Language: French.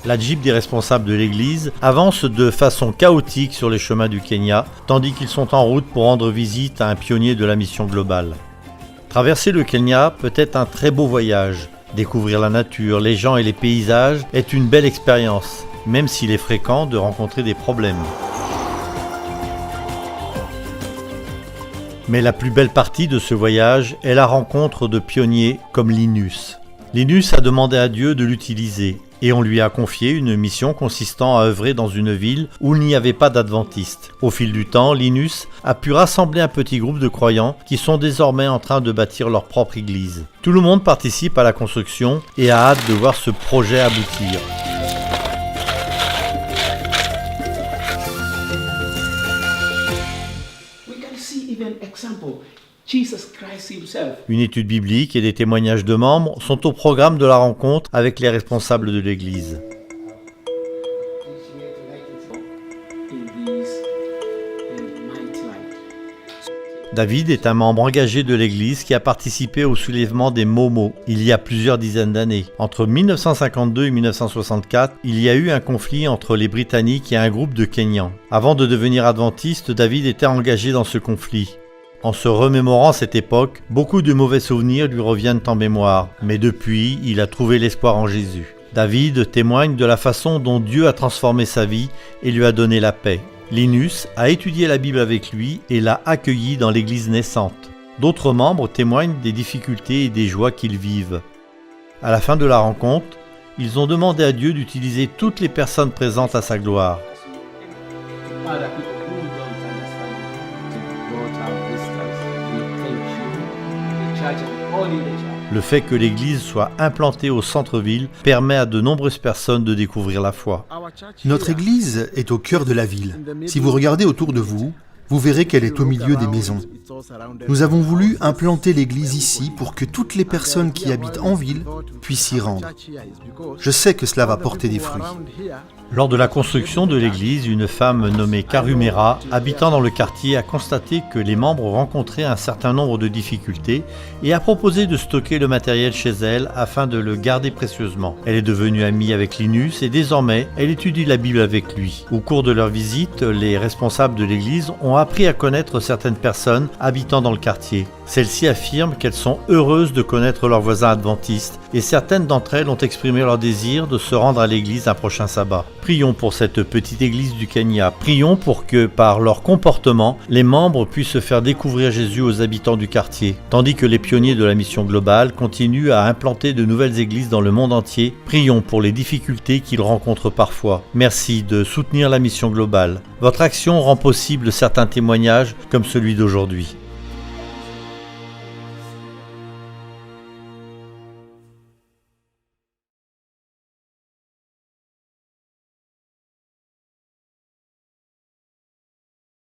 La Jeep des responsables de l'église avance de façon chaotique sur les chemins du Kenya, tandis qu'ils sont en route pour rendre visite à un pionnier de la mission globale. Traverser le Kenya peut être un très beau voyage. Découvrir la nature, les gens et les paysages est une belle expérience, même s'il est fréquent de rencontrer des problèmes. Mais la plus belle partie de ce voyage est la rencontre de pionniers comme Linus. Linus a demandé à Dieu de l'utiliser et on lui a confié une mission consistant à œuvrer dans une ville où il n'y avait pas d'adventistes. Au fil du temps, Linus a pu rassembler un petit groupe de croyants qui sont désormais en train de bâtir leur propre église. Tout le monde participe à la construction et a hâte de voir ce projet aboutir. Une étude biblique et des témoignages de membres sont au programme de la rencontre avec les responsables de l'Église. David est un membre engagé de l'Église qui a participé au soulèvement des Momo il y a plusieurs dizaines d'années. Entre 1952 et 1964, il y a eu un conflit entre les Britanniques et un groupe de Kenyans. Avant de devenir adventiste, David était engagé dans ce conflit. En se remémorant cette époque, beaucoup de mauvais souvenirs lui reviennent en mémoire, mais depuis, il a trouvé l'espoir en Jésus. David témoigne de la façon dont Dieu a transformé sa vie et lui a donné la paix. Linus a étudié la Bible avec lui et l'a accueilli dans l'église naissante. D'autres membres témoignent des difficultés et des joies qu'ils vivent. À la fin de la rencontre, ils ont demandé à Dieu d'utiliser toutes les personnes présentes à sa gloire. Le fait que l'église soit implantée au centre-ville permet à de nombreuses personnes de découvrir la foi. Notre église est au cœur de la ville. Si vous regardez autour de vous, vous verrez qu'elle est au milieu des maisons. Nous avons voulu implanter l'église ici pour que toutes les personnes qui habitent en ville puissent s'y rendre. Je sais que cela va porter des fruits. Lors de la construction de l'église, une femme nommée Karumera, habitant dans le quartier, a constaté que les membres rencontraient un certain nombre de difficultés et a proposé de stocker le matériel chez elle afin de le garder précieusement. Elle est devenue amie avec Linus et désormais, elle étudie la Bible avec lui. Au cours de leur visite, les responsables de l'église ont appris à connaître certaines personnes habitant dans le quartier. Celles-ci affirment qu'elles sont heureuses de connaître leurs voisins adventistes et certaines d'entre elles ont exprimé leur désir de se rendre à l'église un prochain sabbat. Prions pour cette petite église du Kenya. Prions pour que, par leur comportement, les membres puissent se faire découvrir Jésus aux habitants du quartier. Tandis que les pionniers de la mission globale continuent à implanter de nouvelles églises dans le monde entier, prions pour les difficultés qu'ils rencontrent parfois. Merci de soutenir la mission globale. Votre action rend possible certains témoignages comme celui d'aujourd'hui.